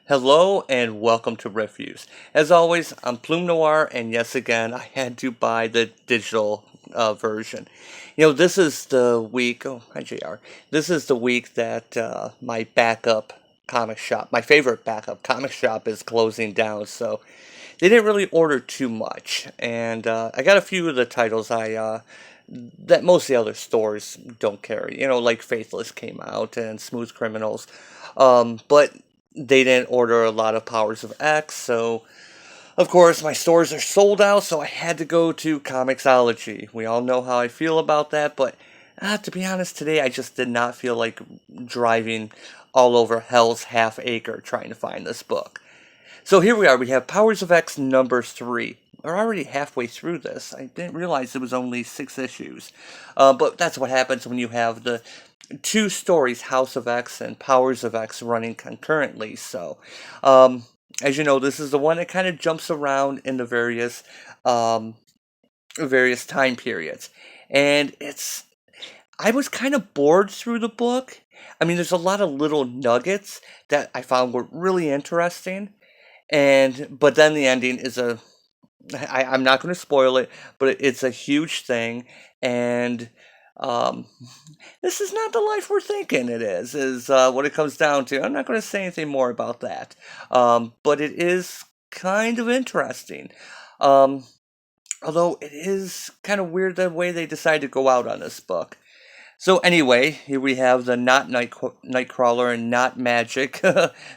Hello and welcome to Refuse. As always, I'm Plume Noir, and yes, again, I had to buy the digital version. This is the week. Oh, hi JR. This is the week that my backup comic shop, my favorite backup comic shop, is closing down. So they didn't really order too much, and I got a few of the titles that most of the other stores don't carry. Like Faithless came out and Smooth Criminals, but they didn't order a lot of Powers of X, so of course my stores are sold out. So I had to go to Comixology. We all know how I feel about that, but to be honest, today I just did not feel like driving all over Hell's Half Acre trying to find this book. So here we are. We have Powers of X number 3. We're already halfway through this. I didn't realize it was only 6 issues. But that's what happens when you have the two stories, House of X and Powers of X, running concurrently. So, as you know, this is the one that kind of jumps around in the um, various time periods. And I was kind of bored through the book. I mean, there's a lot of little nuggets that I found were really interesting, but then the ending is I'm not going to spoil it, but it's a huge thing, and um, this is not the life we're thinking it is what it comes down to. I'm not going to say anything more about that, but it is kind of interesting. Um, Although it is kind of weird the way they decide to go out on this book. So anyway, here we have the not Nightcrawler and not Magic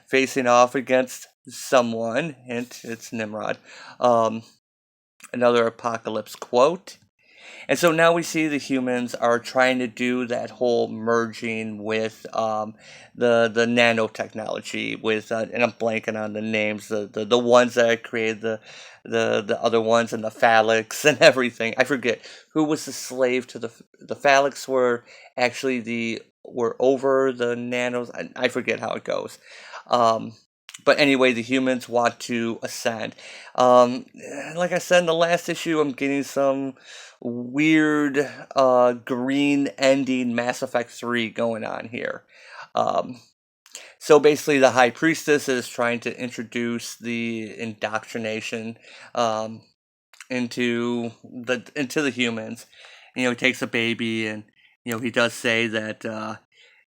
facing off against someone. Hint, it's Nimrod. Um, Another apocalypse quote. And so now we see the humans are trying to do that whole merging with the nanotechnology with and I'm blanking on the names, the ones that created the other ones, and the phallics and everything. I forget who was the slave to the phallics were actually the were over the nanos. I forget how it goes. Um, but anyway, the humans want to ascend. Like I said in the last issue, I'm getting some weird green ending Mass Effect 3 going on here. Um, so basically, the High Priestess is trying to introduce the indoctrination um, into the humans. He takes a baby, and he does say that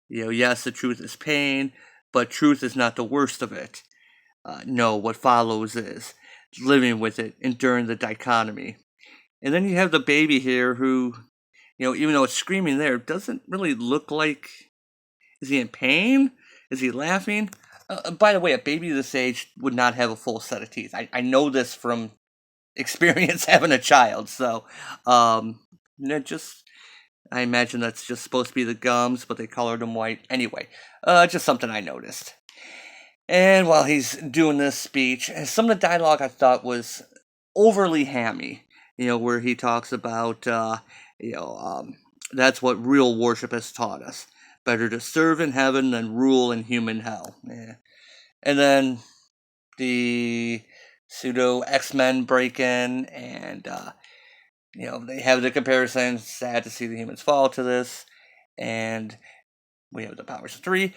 yes, the truth is pain, but truth is not the worst of it. No, what follows is living with it, enduring the dichotomy. And then you have the baby here who, even though it's screaming there, doesn't really look like. Is he in pain? Is he laughing? By the way, a baby this age would not have a full set of teeth. I know this from experience having a child. So, um, just I imagine that's just supposed to be the gums, but they colored them white. Anyway, just something I noticed. And while he's doing this speech, some of the dialogue I thought was overly hammy. Where he talks about, you know, um, that's what real worship has taught us. Better to serve in heaven than rule in human hell. Yeah. And then the pseudo X-Men break in, and they have the comparison. Sad to see the humans fall to this, and we have the Powers of 3.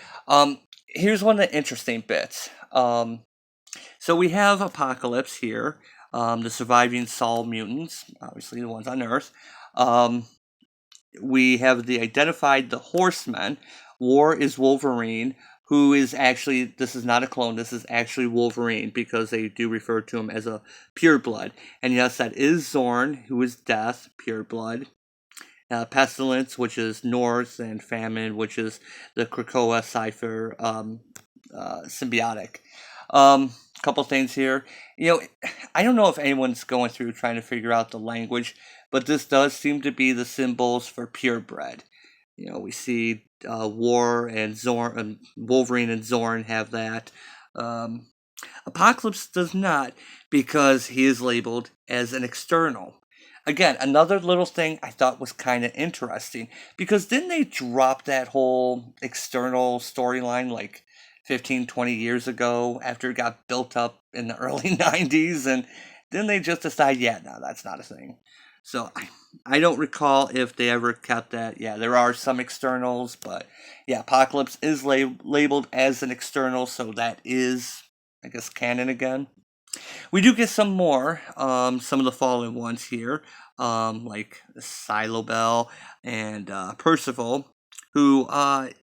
Here's one of the interesting bits. So we have Apocalypse here, the surviving Sol mutants, obviously the ones on Earth. Um, we have identified the Horsemen. War is Wolverine, who is actually, this is not a clone, this is actually Wolverine, because they do refer to him as a pureblood. And yes, that is Zorn, who is Death, pureblood. Pestilence, which is North, and Famine, which is the Krakoa Cypher symbiotic. Couple things here. I don't know if anyone's going through trying to figure out the language, but this does seem to be the symbols for purebred. We see War and Zorn, Wolverine and Zorn have that. Um, Apocalypse does not, because he is labeled as an external. Again, another little thing I thought was kind of interesting, because didn't they drop that whole external storyline like 15, 20 years ago after it got built up in the early 90s? And then they just decide, yeah, no, that's not a thing. So I don't recall if they ever kept that. Yeah, there are some externals, but yeah, Apocalypse is labeled as an external, so that is I guess, canon again. We do get some more, some of the fallen ones here, like Silobel and Percival, who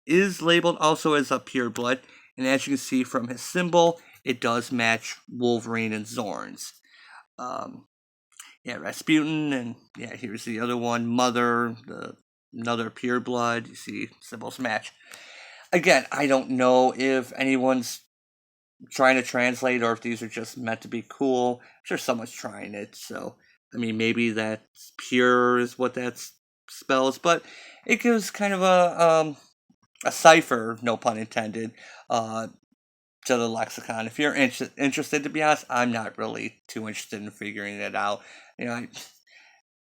is labeled also as a pureblood, and as you can see from his symbol, it does match Wolverine and Zorn's. Um, yeah, Rasputin, and yeah, here's the other one, Mother, another pureblood. You see symbols match. Again, I don't know if anyone's trying to translate or if these are just meant to be cool. I'm sure someone's trying it, so I mean maybe that pure is what that spells, but it gives kind of a cipher, no pun intended, uh, to the lexicon. If you're interested, to be honest, I'm not really too interested in figuring it out. You know,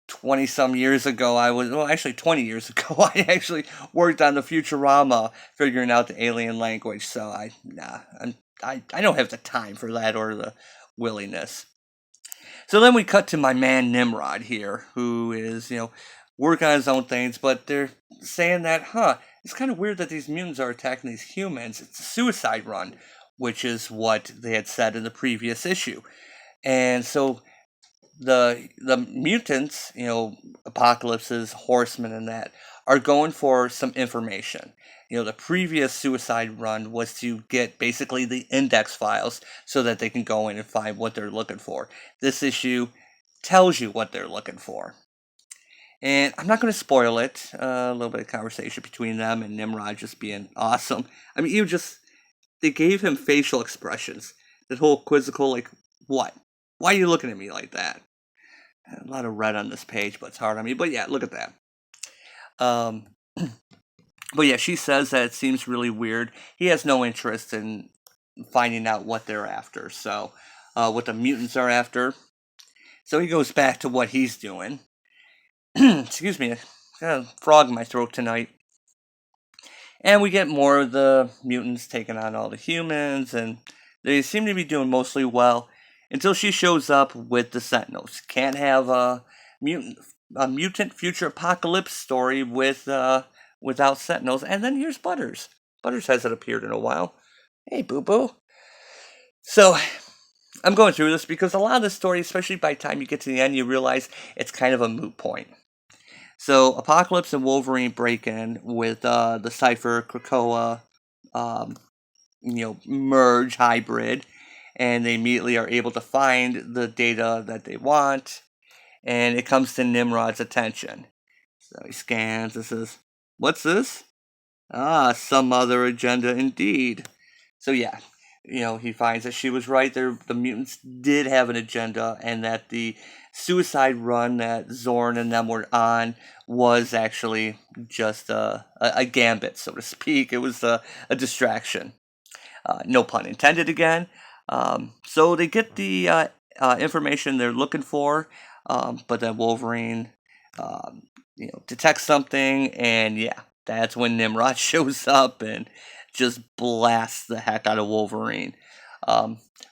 20 some years ago, actually 20 years ago, I actually worked on the Futurama figuring out the alien language. So I don't have the time for that or the willingness. So then we cut to my man Nimrod here, who is, working on his own things, but they're saying that, it's kind of weird that these mutants are attacking these humans. It's a suicide run, which is what they had said in the previous issue. And so the mutants, Apocalypse's horsemen and that, are going for some information. The previous suicide run was to get basically the index files so that they can go in and find what they're looking for. This issue tells you what they're looking for. And I'm not going to spoil it. A little bit of conversation between them and Nimrod just being awesome. I mean, they gave him facial expressions. That whole quizzical, like, what? Why are you looking at me like that? A lot of red on this page, but it's hard on me. But yeah, look at that. But yeah, she says that it seems really weird. He has no interest in finding out what they're after. So, what the mutants are after. So he goes back to what he's doing. Excuse me, I got a frog in my throat tonight. And we get more of the mutants taking on all the humans, and they seem to be doing mostly well until she shows up with the Sentinels. Can't have a mutant future apocalypse story without Sentinels. And then here's Butters. Butters hasn't appeared in a while. Hey, boo boo. So I'm going through this because a lot of the story, especially by the time you get to the end, you realize it's kind of a moot point. So Apocalypse and Wolverine break in with the Cypher Krakoa, merge hybrid, and they immediately are able to find the data that they want, and it comes to Nimrod's attention. So he scans and says, "What's this? Ah, some other agenda indeed." So yeah, he finds that she was right. The mutants did have an agenda, and that the suicide run that Zorn and them were on was actually just a gambit, so to speak. It was a distraction. No pun intended again. So they get the information they're looking for, but then Wolverine, detects something, and yeah, that's when Nimrod shows up and just blasts the heck out of Wolverine.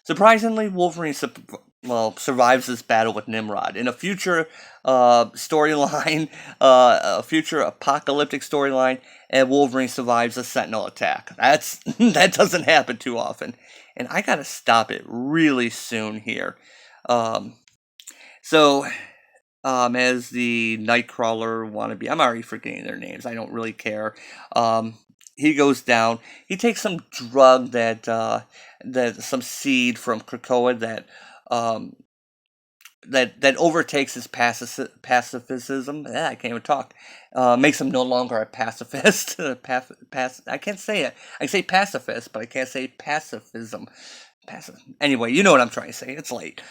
Surprisingly, Wolverine survives this battle with Nimrod. In a future storyline, a future apocalyptic storyline, and Wolverine survives a Sentinel attack. That doesn't happen too often, and I gotta stop it really soon here. So as the Nightcrawler wannabe, I'm already forgetting their names. I don't really care. He goes down. He takes some drug that some seed from Krakoa that overtakes his pacifism. I can't even talk. Makes him no longer a pacifist. I can't say it. I say pacifist, but I can't say pacifism. Anyway, you know what I'm trying to say. It's late.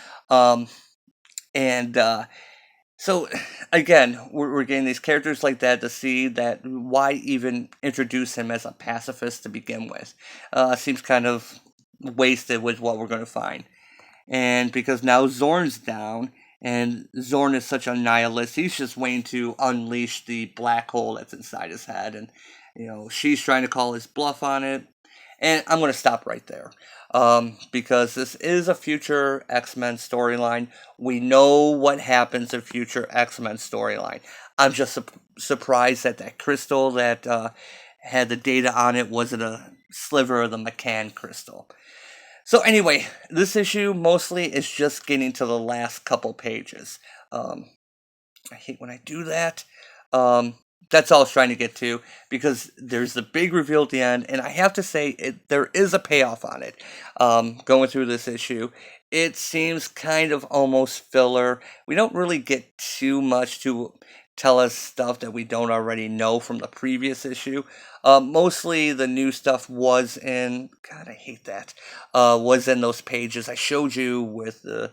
And so again, we're getting these characters like that to see that why even introduce him as a pacifist to begin with. Seems kind of wasted with what we're going to find. And because now Zorn's down, and Zorn is such a nihilist, he's just waiting to unleash the black hole that's inside his head. And, she's trying to call his bluff on it. And I'm going to stop right there. Because this is a future X-Men storyline. We know what happens in future X-Men storyline. I'm just surprised that crystal that had the data on it wasn't a sliver of the McCann crystal. So anyway, this issue mostly is just getting to the last couple pages. Um, I hate when I do that. Um, that's all I was trying to get to because there's the big reveal at the end, and I have to say there is a payoff on it. Going through this issue, it seems kind of almost filler. We don't really get too much to tell us stuff that we don't already know from the previous issue. Mostly the new stuff was in. God, I hate that. Was in those pages I showed you with the.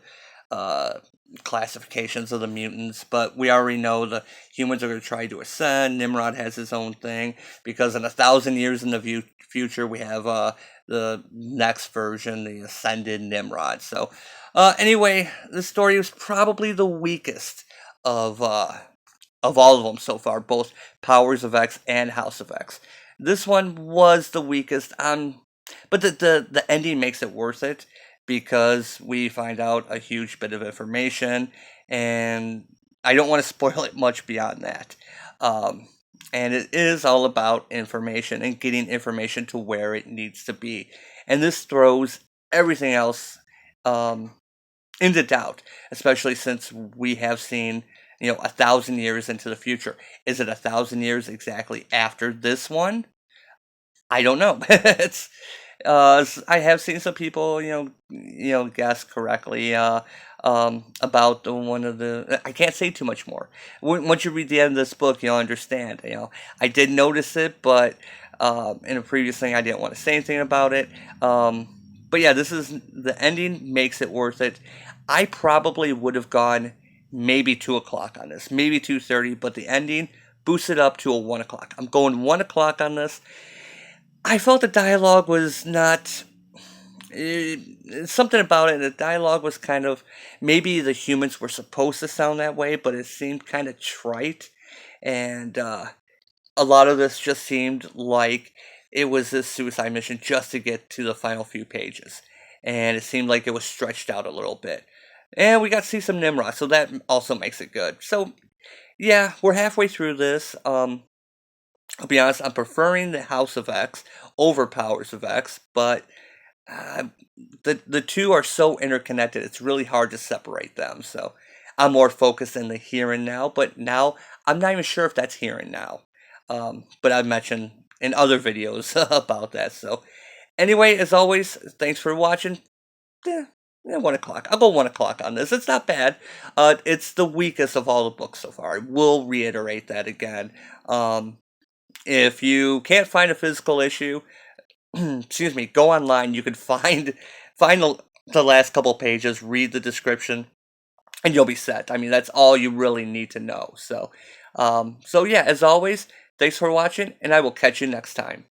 Uh, Classifications of the mutants, but we already know the humans are going to try to ascend. Nimrod has his own thing because in 1,000 years in the future, we have the next version, the ascended Nimrod. So, anyway, this story was probably the weakest of uh, of all of them so far, both Powers of X and House of X. This one was the weakest, but the ending makes it worth it because we find out a huge bit of information, and I don't want to spoil it much beyond that. Um, and it is all about information and getting information to where it needs to be. And this throws everything else um, into doubt, especially since we have seen, 1,000 years into the future. Is it 1,000 years exactly after this one? I don't know. I have seen some people, guess correctly about one of the. I can't say too much more. Once you read the end of this book, you'll understand. I did notice it, but in a previous thing, I didn't want to say anything about it. But yeah, this is the ending makes it worth it. I probably would have gone maybe 2 o'clock on this, maybe 2:30, but the ending boosted up to a 1 o'clock. I'm going 1 o'clock on this. I felt the dialogue was not. Something about it. The dialogue was kind of. Maybe the humans were supposed to sound that way, but it seemed kind of trite. And a lot of this just seemed like it was this suicide mission just to get to the final few pages. And it seemed like it was stretched out a little bit. And we got to see some Nimrod, so that also makes it good. So, yeah, we're halfway through this. I'll be honest, I'm preferring the House of X over Powers of X, but uh, the two are so interconnected, it's really hard to separate them. So I'm more focused in the here and now, but now I'm not even sure if that's here and now. But I've mentioned in other videos about that. So anyway, as always, thanks for watching. Yeah, yeah, 1 o'clock. I'll go 1 o'clock on this. It's not bad. It's the weakest of all the books so far. I will reiterate that again. If you can't find a physical issue, excuse me, go online. You can find the last couple pages, read the description, and you'll be set. I mean, that's all you really need to know. So yeah, as always, thanks for watching, and I will catch you next time.